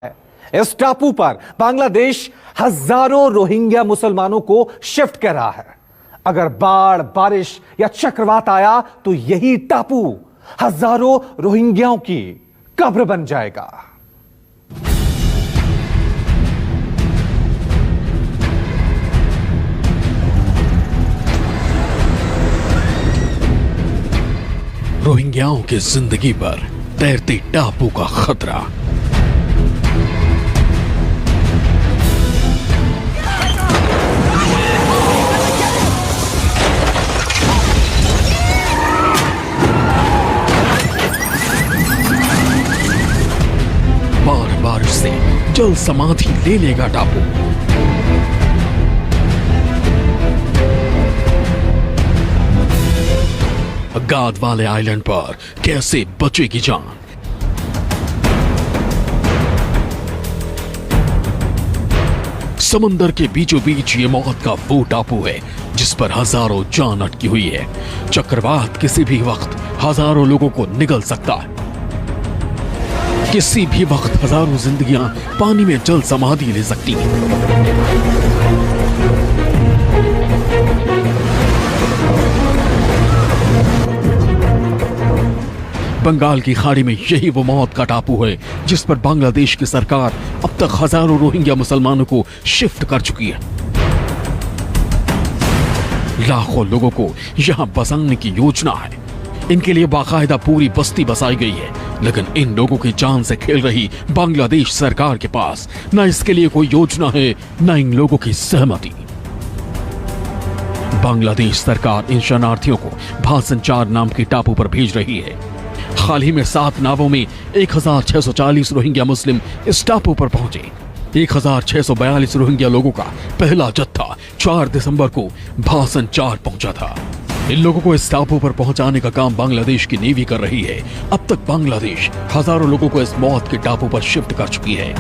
इस टापू पर बांग्लादेश हजारों रोहिंग्या मुसलमानों को शिफ्ट कर रहा है। अगर बाढ़, बारिश या चक्रवात आया तो यही टापू हजारों रोहिंग्याओं की कब्र बन जाएगा। रोहिंग्याओं की जिंदगी पर तैरते टापू का खतरा। बारिश से जल समाधि ले लेगा टापू। गाद वाले आइलैंड पर कैसे बचेगी जान? समंदर के बीचों बीच ये मौत का वो टापू है जिस पर हजारों जान अटकी हुई है। चक्रवात किसी भी वक्त हजारों लोगों को निगल सकता है। किसी भी वक्त हजारों जिंदगियां पानी में जल समाधि ले सकती हैं। बंगाल की खाड़ी में यही वो मौत का टापू है जिस पर बांग्लादेश की सरकार अब तक हजारों रोहिंग्या मुसलमानों को शिफ्ट कर चुकी है। लाखों लोगों को यहां बसाने की योजना है। इनके लिए बाकायदा पूरी बस्ती बसाई गई है, लेकिन इन लोगों की जान से खेल रही बांग्लादेश सरकार के पास न इसके लिए कोई योजना है, न इन लोगों की सहमति। बांग्लादेश सरकार इन शरणार्थियों को भासन 4 नाम के टापू पर भेज रही है। हाल ही में 7 नावों में 1640 रोहिंग्या मुस्लिम इस टापू पर पहुंचे। 1642 रोहिंग्या लोगों का पहला जत्था 4 दिसंबर को भासन 4 पहुंचा था। इन लोगों को इस टापू पर पहुंचाने का काम बांग्लादेश की नेवी कर रही है। अब तक बांग्लादेश हजारों लोगों को इस मौत के टापू पर शिफ्ट कर चुकी है।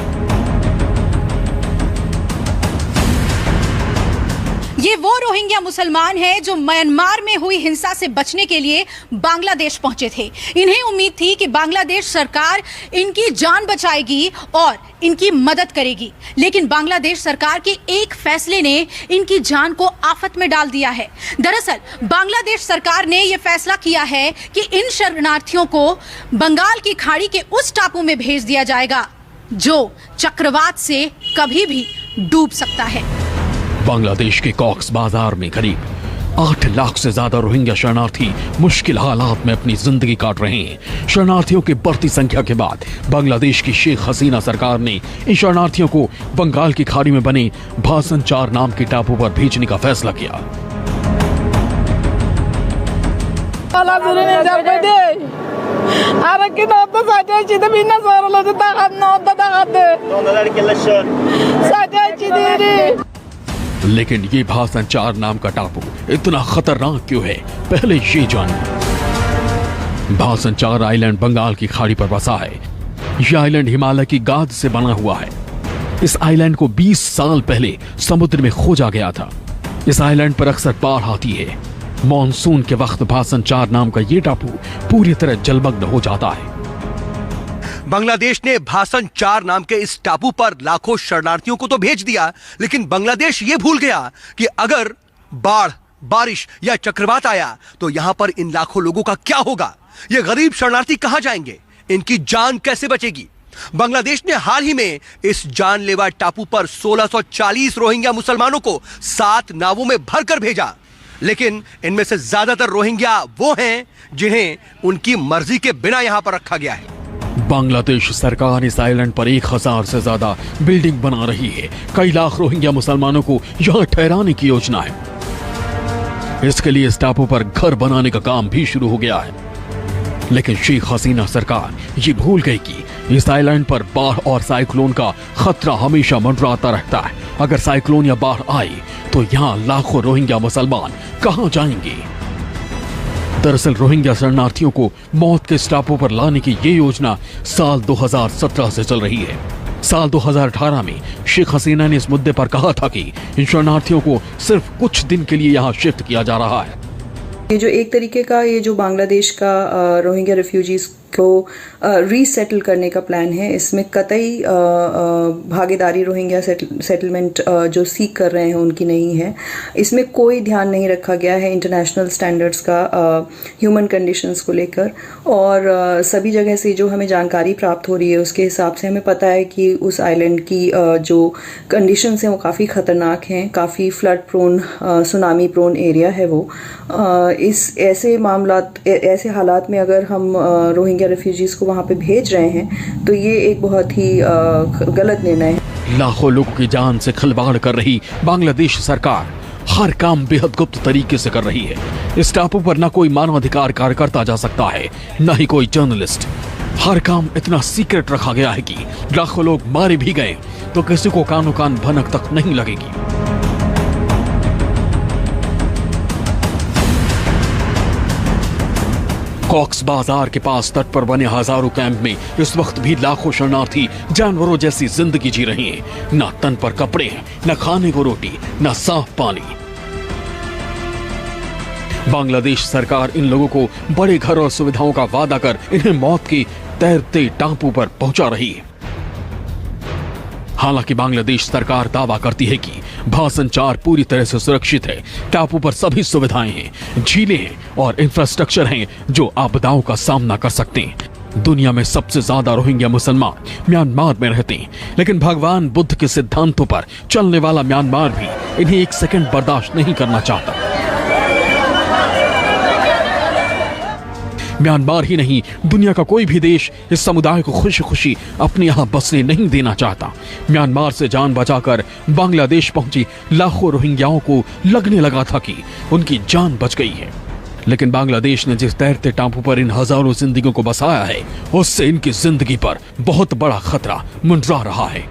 ये वो रोहिंग्या मुसलमान हैं जो म्यांमार में हुई हिंसा से बचने के लिए बांग्लादेश पहुंचे थे। इन्हें उम्मीद थी कि बांग्लादेश सरकार इनकी जान बचाएगी और इनकी मदद करेगी, लेकिन बांग्लादेश सरकार के एक फैसले ने इनकी जान को आफत में डाल दिया है। दरअसल बांग्लादेश सरकार ने यह फैसला किया है कि इन शरणार्थियों को बंगाल की खाड़ी के उस टापू में भेज दिया जाएगा जो चक्रवात से कभी भी डूब सकता है। बांग्लादेश के कॉक्स बाजार में करीब 8 लाख से ज्यादा रोहिंग्या शरणार्थी मुश्किल हालात में अपनी जिंदगी काट रहे हैं। शरणार्थियों की बढ़ती संख्या के बाद बांग्लादेश की शेख हसीना सरकार ने इन शरणार्थियों को बंगाल की खाड़ी में बने भासन 4 नाम के टापू पर भेजने का फैसला किया। लेकिन ये भासन 4 नाम का टापू इतना खतरनाक क्यों है, पहले ये जानिए। भासन 4 आइलैंड बंगाल की खाड़ी पर बसा है। यह आइलैंड हिमालय की गाद से बना हुआ है। इस आइलैंड को 20 साल पहले समुद्र में खोजा गया था। इस आइलैंड पर अक्सर बाढ़ आती है। मॉनसून के वक्त भासन 4 नाम का ये टापू पूरी तरह जलमग्न हो जाता है। बांग्लादेश ने भासन 4 नाम के इस टापू पर लाखों शरणार्थियों को तो भेज दिया, लेकिन बांग्लादेश ये भूल गया कि अगर बाढ़, बारिश या चक्रवात आया तो यहां पर इन लाखों लोगों का क्या होगा? ये गरीब शरणार्थी कहां जाएंगे? इनकी जान कैसे बचेगी? बांग्लादेश ने हाल ही में इस जानलेवा टापू पर 1640 रोहिंग्या मुसलमानों को 7 नावों में भरकर भेजा, लेकिन इनमें से ज्यादातर रोहिंग्या वो हैं जिन्हें उनकी मर्जी के बिना यहां पर रखा गया है। बांग्लादेश सरकार इस आइलैंड पर 1000 से ज्यादा बिल्डिंग बना रही है। कई लाख रोहिंग्या मुसलमानों को यहां ठहराने की योजना है। इसके लिए इस टापू पर घर बनाने का काम भी शुरू हो गया है, लेकिन शेख हसीना सरकार ये भूल गई कि इस आइलैंड पर बाढ़ और साइक्लोन का खतरा हमेशा मंडराता रहता है। अगर साइक्लोन या बाढ़ आई तो यहाँ लाखों रोहिंग्या मुसलमान कहां जाएंगे? दरअसल रोहिंग्या शरणार्थियों को मौत के इस टापू पर लाने की ये योजना साल 2017 से चल रही है। साल 2018 में शेख हसीना ने इस मुद्दे पर कहा था कि इन शरणार्थियों को सिर्फ कुछ दिन के लिए यहाँ शिफ्ट किया जा रहा है। ये जो एक तरीके का ये जो बांग्लादेश का रोहिंग्या रिफ्यूजीज को रीसेटल करने का प्लान है। इसमें कतई भागीदारी रोहिंग्या सेटलमेंट जो सीख कर रहे हैं उनकी नहीं है। इसमें कोई ध्यान नहीं रखा गया है इंटरनेशनल स्टैंडर्ड्स का ह्यूमन कंडीशंस को लेकर, और सभी जगह से जो हमें जानकारी प्राप्त हो रही है उसके हिसाब से हमें पता है कि उस आइलैंड की जो कंडीशंस हैं वो काफ़ी ख़तरनाक हैं, काफ़ी flood prone, tsunami prone area है वो। इस ऐसे हालात में अगर हम रोहिंग्या रेफ्यूजीज को वहां पे भेज रहे हैं तो ये एक बहुत ही गलत निर्णय है। लाखों लोगों की जान से खिलवाड़ कर रही बांग्लादेश सरकार हर काम बेहद गुप्त तरीके से कर रही है। इस टापू पर न कोई मानवाधिकार कार्यकर्ता जा सकता है, न ही कोई जर्नलिस्ट। हर काम इतना सीक्रेट रखा गया है कि लाखों लोग मारे भी गए तो किसी को कानो कान भनक तक नहीं लगेगी। कॉक्स बाजार के पास तट पर बने हजारों कैंप में इस वक्त भी लाखों शरणार्थी जानवरों जैसी जिंदगी जी रहे हैं। न तन पर कपड़े हैं, न खाने को रोटी, न साफ पानी। बांग्लादेश सरकार इन लोगों को बड़े घर और सुविधाओं का वादा कर इन्हें मौत की तैरते टापू पर पहुंचा रही है। हालांकि बांग्लादेश सरकार दावा करती है कि भाषांचार पूरी तरह से सुरक्षित है। टापू पर सभी सुविधाएं हैं, झीलें हैं और इंफ्रास्ट्रक्चर हैं जो आपदाओं का सामना कर सकते हैं। दुनिया में सबसे ज्यादा रोहिंग्या मुसलमान म्यांमार में रहते हैं, लेकिन भगवान बुद्ध के सिद्धांतों पर चलने वाला म्यांमार भी इन्हें एक सेकंड बर्दाश्त नहीं करना चाहता। म्यांमार ही नहीं, दुनिया का कोई भी देश इस समुदाय को खुशी खुशी अपने यहां बसने नहीं देना चाहता। म्यांमार से जान बचाकर बांग्लादेश पहुंची लाखों रोहिंग्याओं को लगने लगा था कि उनकी जान बच गई है, लेकिन बांग्लादेश ने जिस तैरते टापू पर इन हजारों जिंदगियों को बसाया है उससे इनकी जिंदगी पर बहुत बड़ा खतरा मंडरा रहा है।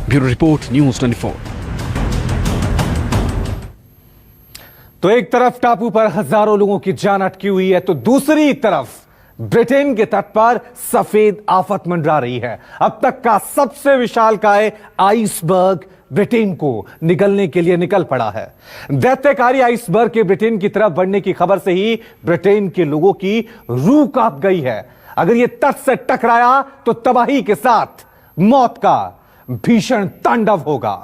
Bureau report, news 24। तो एक तरफ टापू पर हजारों लोगों की जान अटकी हुई है, तो दूसरी तरफ ब्रिटेन के तट पर सफेद आफत मंडरा रही है। अब तक का सबसे विशालकाय आइसबर्ग ब्रिटेन को निगलने के लिए निकल पड़ा है। दैत्यकारी आइसबर्ग के ब्रिटेन की तरफ बढ़ने की खबर से ही ब्रिटेन के लोगों की रूह कांप गई है। अगर यह तट से टकराया तो तबाही के साथ मौत का भीषण तांडव होगा।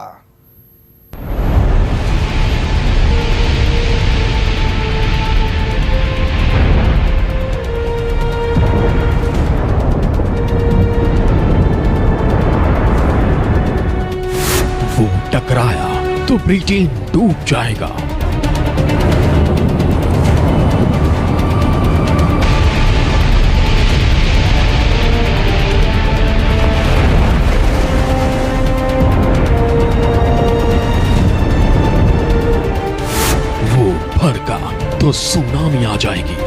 वो टकराया तो ब्रिटेन डूब जाएगा। वो भड़का तो सुनामी आ जाएगी।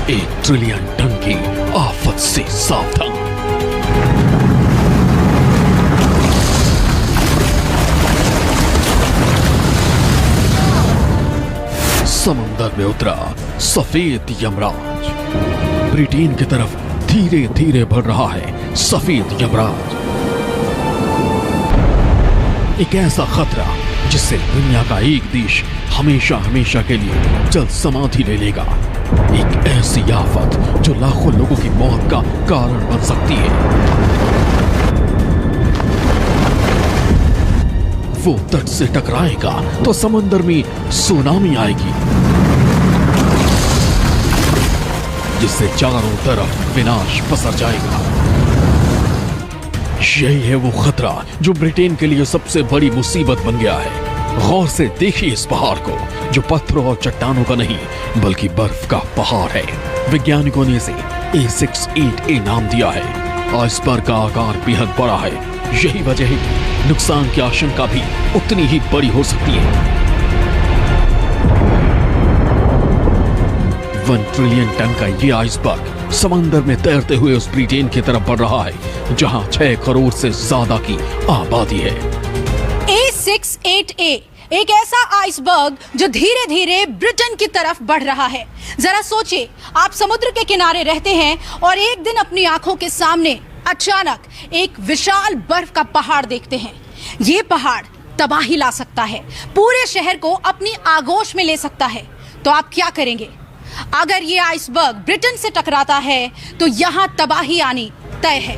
एक ट्रिलियन टन की आफत से सावधान। समंदर में उतरा सफेद यमराज। ब्रिटेन की तरफ धीरे धीरे बढ़ रहा है सफेद यमराज। एक ऐसा खतरा जिससे दुनिया का एक देश हमेशा हमेशा के लिए जल समाधि ले लेगा। एक ऐसी आफत जो लाखों लोगों की मौत का कारण बन सकती है। वो तट से टकराएगा तो समंदर में सुनामी आएगी, जिससे चारों तरफ विनाश पसर जाएगा। यही है वो खतरा जो ब्रिटेन के लिए सबसे बड़ी मुसीबत बन गया है। गौर से देखिए इस पहाड़ को, जो पत्थरों और चट्टानों का नहीं बल्कि बर्फ का पहाड़ है। वैज्ञानिकों ने इसे A68A नाम दिया है। आइसबर्ग का आकार बेहद बड़ा है, यही वजह है कि नुकसान की आशंका भी उतनी ही बड़ी हो सकती है। 1 ट्रिलियन टन का ये आइसबर्ग समंदर में तैरते हुए उस ब्रिटेन की तरफ बढ़ रहा है जहां 6 करोड़ से ज्यादा की आबादी है। A68A एक ऐसा आइसबर्ग जो धीरे धीरे ब्रिटेन की तरफ बढ़ रहा है। जरा सोचिए, आप समुद्र के किनारे रहते हैं और एक दिन अपनी आंखों के सामने अचानक एक विशाल बर्फ का पहाड़ देखते हैं। ये पहाड़ तबाही ला सकता है, पूरे शहर को अपनी आगोश में ले सकता है। तो आप क्या करेंगे? अगर ये आइसबर्ग ब्रिटेन से टकराता है तो यहां तबाही आनी तय है।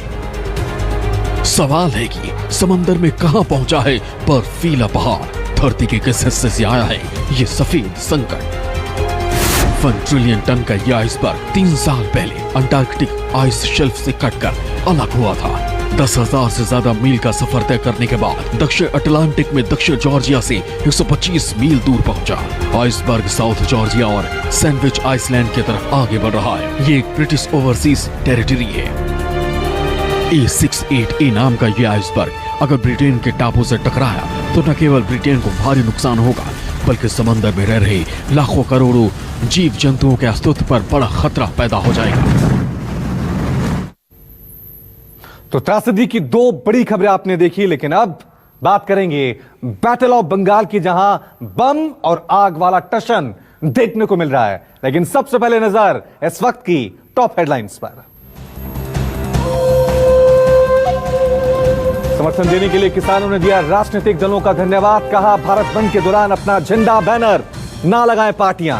सवाल है कि समंदर में कहां पहुंचा है बर्फीला पहाड़, धरती के किस हिस्से से आया है ये सफेद संकट। 1 ट्रिलियन टन का यह आइसबर्ग 3 साल पहले अंटार्कटिक आइस शेल्फ से कटकर अलग हुआ था। 10,000 से ज्यादा मील का सफर तय करने के बाद दक्षिण अटलांटिक में दक्षिण जॉर्जिया से 125 मील दूर पहुंचा। आइसबर्ग साउथ जॉर्जिया और सैंडविच आइसलैंड की तरफ आगे बढ़ रहा है। ये एक ब्रिटिश ओवरसीज टेरिटरी है। A68A नाम का ये आइसबर्ग अगर ब्रिटेन के टापू से टकराया तो न केवल ब्रिटेन को भारी नुकसान होगा बल्कि समंदर में रह रहे लाखों करोड़ों जीव जंतुओं के अस्तित्व पर बड़ा खतरा पैदा हो जाएगा। तो त्रासदी की 2 बड़ी खबरें आपने देखी, लेकिन अब बात करेंगे बैटल ऑफ बंगाल की, जहां बम और आग वाला टशन देखने को मिल रहा है। लेकिन सबसे पहले नजर इस वक्त की टॉप हेडलाइंस पर। समर्थन देने के लिए किसानों ने दिया राजनीतिक दलों का धन्यवाद। कहा भारत बंद के दौरान अपना झंडा बैनर ना लगाएं पार्टियां।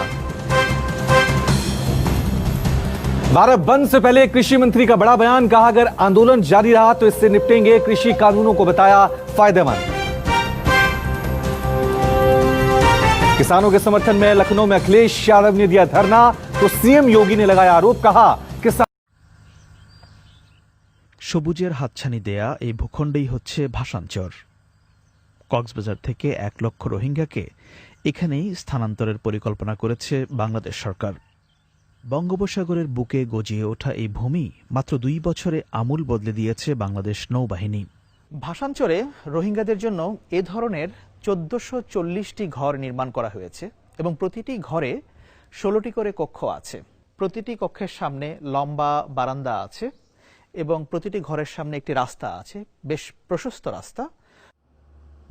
भारत बंद से पहले कृषि मंत्री का बड़ा बयान। कहा अगर आंदोलन जारी रहा तो इससे निपटेंगे। कृषि कानूनों को बताया फायदेमंद। किसानों के समर्थन में लखनऊ में अखिलेश यादव ने दिया धरना तो सीएम योगी ने लगाया आरोप। कहा किसान সবুজের হাতছানি দেয়া এই ভূখণ্ডেই হচ্ছে ভাষাঞ্চর। কক্সবাজার থেকে 1 লক্ষ রোহিঙ্গাকে এখানেই স্থানান্তরের পরিকল্পনা করেছে বাংলাদেশ সরকার। বঙ্গোপসাগরের বুকে গজিয়ে ওঠা এই ভূমি মাত্র 2 বছরে আমূল বদলে দিয়েছে বাংলাদেশ নৌবাহিনী। ভাষাঞ্চরে রোহিঙ্গাদের জন্য এ ধরনের 1440টি ঘর নির্মাণ করা হয়েছে এবং প্রতিটি ঘরে 16টি করে কক্ষ আছে। প্রতিটি কক্ষের সামনে লম্বা বারান্দা আছে এবং প্রতিটি ঘরের সামনে একটি রাস্তা আছে, বেশ প্রশস্ত রাস্তা।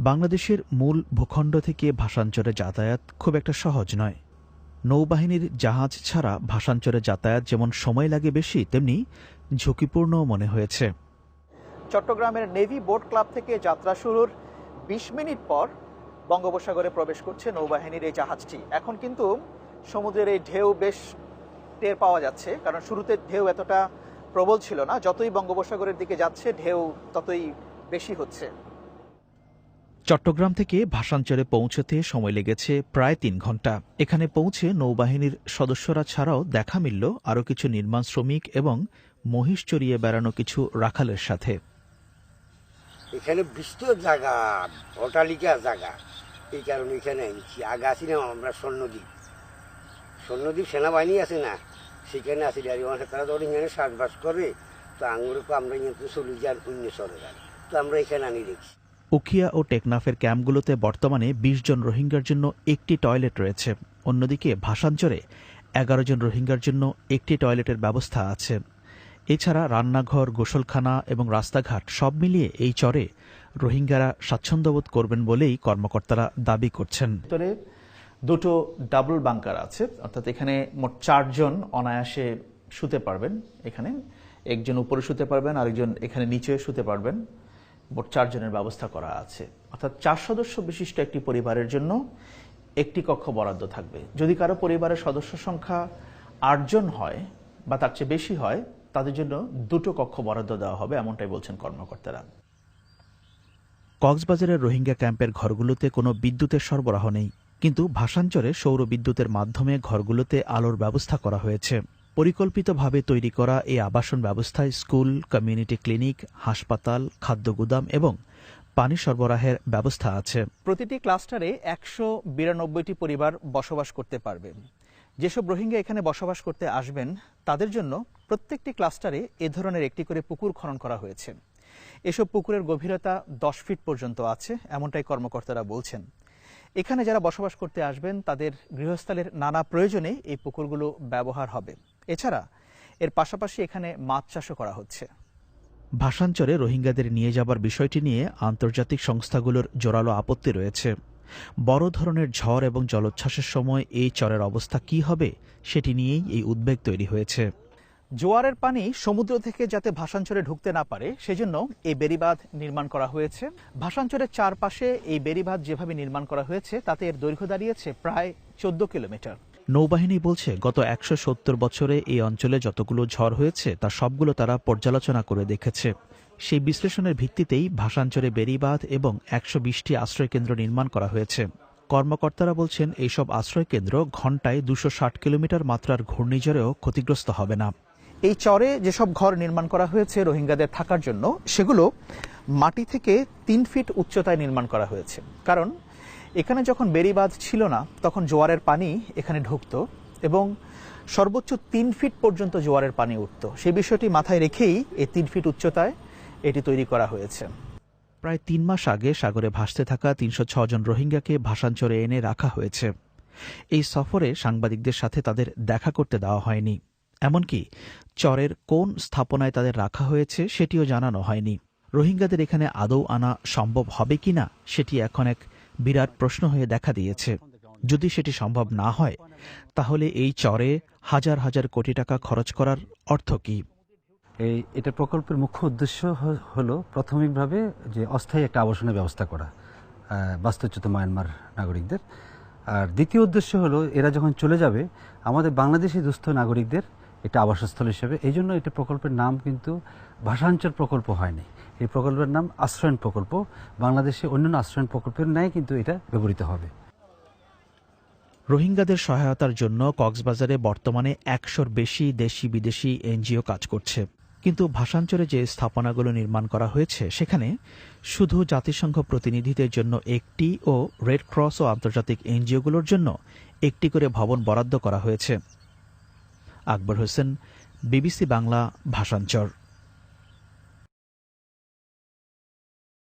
বাংলাদেশের মূল ভূখণ্ড থেকে ভাষাঞ্চরে যাতায়াত খুব একটা সহজ নয়। নৌবাহিনীর জাহাজ ছাড়া ভাষাঞ্চরে যাতায়াত যেমন সময় লাগে বেশি, তেমনি ঝুঁকিপূর্ণ মনে হয়েছে। চট্টগ্রামের নেভি বোট ক্লাব থেকে যাত্রা শুরুর 20 মিনিট পর বঙ্গোপসাগরে প্রবেশ করছে নৌবাহিনীর এই জাহাজটি। এখন কিন্তু সমুদ্রের এই ঢেউ বেশ টের পাওয়া যাচ্ছে, কারণ শুরুতে ঢেউ এতটা প্রবল ছিল না। যতই বঙ্গোপসাগরের দিকে যাচ্ছে ঢেউ ততই বেশি হচ্ছে। চট্টগ্রাম থেকে ভাষাঞ্চরে পৌঁছতে সময় লেগেছে প্রায় 3 ঘন্টা। এখানে পৌঁছে নৌবাহিনীর সদস্যরা ছাড়াও দেখা মিলল আরও কিছু নির্মাণ শ্রমিক এবং মহিষ চড়িয়ে বেড়ানো কিছু রাখালের সাথে। এখানে বিস্তর জায়গা, অট্টালিকা জায়গা, এই কারণে এখানে আগে আসি না আমরা স্বর্ণদ্বীপ সেনাবাহিনী আছে না, সেখানে আসি তারা তো এখানে চাষবাস করে, তো আঙুরকে আমরা কিন্তু চলে যান অন্য চলে যান, তো আমরা এখানে আনি রেখেছি। উখিয়া ও টেকনাফের ক্যাম্পগুলোতে বর্তমানে 20 জন রোহিঙ্গার জন্য একটি টয়লেট রয়েছে। অন্যদিকে ভাষাঞ্চরে 11 জন রোহিঙ্গার জন্য একটি টয়লেটের ব্যবস্থা আছে। এছাড়া রান্নাঘর, গোসলখানা এবং রাস্তাঘাট সব মিলিয়ে এই চরে রোহিঙ্গারা স্বাচ্ছন্দ্যবোধ করবেন বলেই কর্মকর্তারা দাবি করছেন। ভিতরে 2টো ডাবল বাংকার আছে, অর্থাৎ এখানে মোট 4 জন অনায়াসে শুতে পারবেন। এখানে একজন উপরে শুতে পারবেন, আরেকজন এখানে নিচে শুতে পারবেন। মোট 4 জনের ব্যবস্থা করা আছে, অর্থাৎ 4 সদস্য বিশিষ্ট একটি পরিবারের জন্য একটি কক্ষ বরাদ্দ থাকবে। যদি কারো পরিবারের সদস্য সংখ্যা 8 জন হয় বা তার চেয়ে বেশি হয়, তাদের জন্য 2টো কক্ষ বরাদ্দ দেওয়া হবে, এমনটাই বলছেন কর্মকর্তারা। কক্সবাজারের রোহিঙ্গা ক্যাম্পের ঘরগুলোতে কোনো বিদ্যুতের সরবরাহ নেই, কিন্তু ভাষাঞ্চরে সৌর বিদ্যুতের মাধ্যমে ঘরগুলোতে আলোর ব্যবস্থা করা হয়েছে। পরিকল্পিতভাবে তৈরি করা এই আবাসন ব্যবস্থায় স্কুল, কমিউনিটি ক্লিনিক, হাসপাতাল, খাদ্য গুদাম এবং পানি সরবরাহের ব্যবস্থা আছে। প্রতিটি ক্লাস্টারে 192টি পরিবার বসবাস করতে পারবে। যেসব রোহিঙ্গা এখানে বসবাস করতে আসবেন তাদের জন্য প্রত্যেকটি ক্লাস্টারে এ ধরনের একটি করে পুকুর খনন করা হয়েছে। এসব পুকুরের গভীরতা 10 ফিট পর্যন্ত আছে, এমনটাই কর্মকর্তারা বলছেন। এখানে যারা বসবাস করতে আসবেন তাদের গৃহস্থলের নানা প্রয়োজনে এই পুকুরগুলো ব্যবহার হবে। এছাড়া এর পাশাপাশি এখানে মাছ চাষও করা হচ্ছে। ভাষাঞ্চরে রোহিঙ্গাদের নিয়ে যাবার বিষয়টি নিয়ে আন্তর্জাতিক সংস্থাগুলোর জোরালো আপত্তি রয়েছে। বড় ধরনের ঝড় এবং জলোচ্ছ্বাসের সময় এই চরের অবস্থা কি হবে সেটি নিয়েই এই উদ্বেগ তৈরি হয়েছে। জোয়ারের পানি সমুদ্র থেকে যাতে ভাসানচরে ঢুকতে না পারে সেজন্য এই বেড়িবাঁধ নির্মাণ করা হয়েছে। ভাসানচরের চারপাশে এই বেড়িবাঁধ যেভাবে নির্মাণ করা হয়েছে তাতে এর দৈর্ঘ্য দাঁড়িয়েছে প্রায় 14 কিলোমিটার। নৌবাহিনী বলছে গত 170 বছরে এই অঞ্চলে যতগুলো ঝড় হয়েছে তার সবগুলো তারা পর্যালোচনা করে দেখেছে। সেই বিশ্লেষণের ভিত্তিতেই ভাসানচরে বেড়িবাঁধ এবং 120টি আশ্রয়কেন্দ্র নির্মাণ করা হয়েছে। কর্মকর্তারা বলছেন এইসব আশ্রয়কেন্দ্র ঘণ্টায় 260 কিলোমিটার মাত্রার ঘূর্ণিঝড়েও ক্ষতিগ্রস্ত হবে না। এই চরে যেসব ঘর নির্মাণ করা হয়েছে রোহিঙ্গাদের থাকার জন্য সেগুলো মাটি থেকে 3 ফিট উচ্চতায় নির্মাণ করা হয়েছে। কারণ এখানে যখন বেড়িবাঁধ ছিল না তখন জোয়ারের পানি এখানে ঢুকত এবং সর্বোচ্চ 3 ফিট পর্যন্ত জোয়ারের পানি উঠত। সেই বিষয়টি মাথায় রেখেই এই 3 ফিট উচ্চতায় এটি তৈরি করা হয়েছে। প্রায় 3 মাস আগে সাগরে ভাসতে থাকা 306 জন রোহিঙ্গাকে ভাসানচরে এনে রাখা হয়েছে। এই সফরে সাংবাদিকদের সাথে তাদের দেখা করতে দেওয়া হয়নি। এমনকি চরের কোন স্থাপনায় তাদের রাখা হয়েছে সেটিও জানানো হয়নি। রোহিঙ্গাদের এখানে আদৌ আনা সম্ভব হবে কিনা সেটি এখন এক বিরাট প্রশ্ন হয়ে দেখা দিয়েছে। যদি সেটি সম্ভব না হয় তাহলে এই চরে হাজার হাজার কোটি টাকা খরচ করার অর্থ কি? এটা প্রকল্পের মুখ্য উদ্দেশ্য হলো প্রাথমিকভাবে যে অস্থায়ী একটা আবাসনের ব্যবস্থা করা বাস্তুচ্যুত মায়ানমার নাগরিকদের। আর দ্বিতীয় উদ্দেশ্য হলো এরা যখন চলে যাবে আমাদের বাংলাদেশি দুস্থ নাগরিকদের এটা আবাসস্থল হিসেবে। এই জন্য এটা প্রকল্পের নাম কিন্তু ভাসানচর প্রকল্প হয়নি, এই প্রকল্পের নাম আশ্রয়ণ প্রকল্প। বাংলাদেশে অন্যান্য আশ্রয়ণ প্রকল্পের ন্যায় কিন্তু এটা ব্যবহৃত হবে। রোহিঙ্গাদের সহায়তার জন্য কক্সবাজারে বর্তমানে 100-র বেশি দেশি বিদেশি এনজিও কাজ করছে। কিন্তু ভাসানচরে যে স্থাপনাগুলো নির্মাণ করা হয়েছে সেখানে শুধু জাতিসংঘ প্রতিনিধিদের জন্য একটি ও রেড ক্রস ও আন্তর্জাতিক এনজিওগুলোর জন্য একটি করে ভবন বরাদ্দ করা হয়েছে। আকবর হোসেন, বিবিসি বাংলা, ভাসানচর।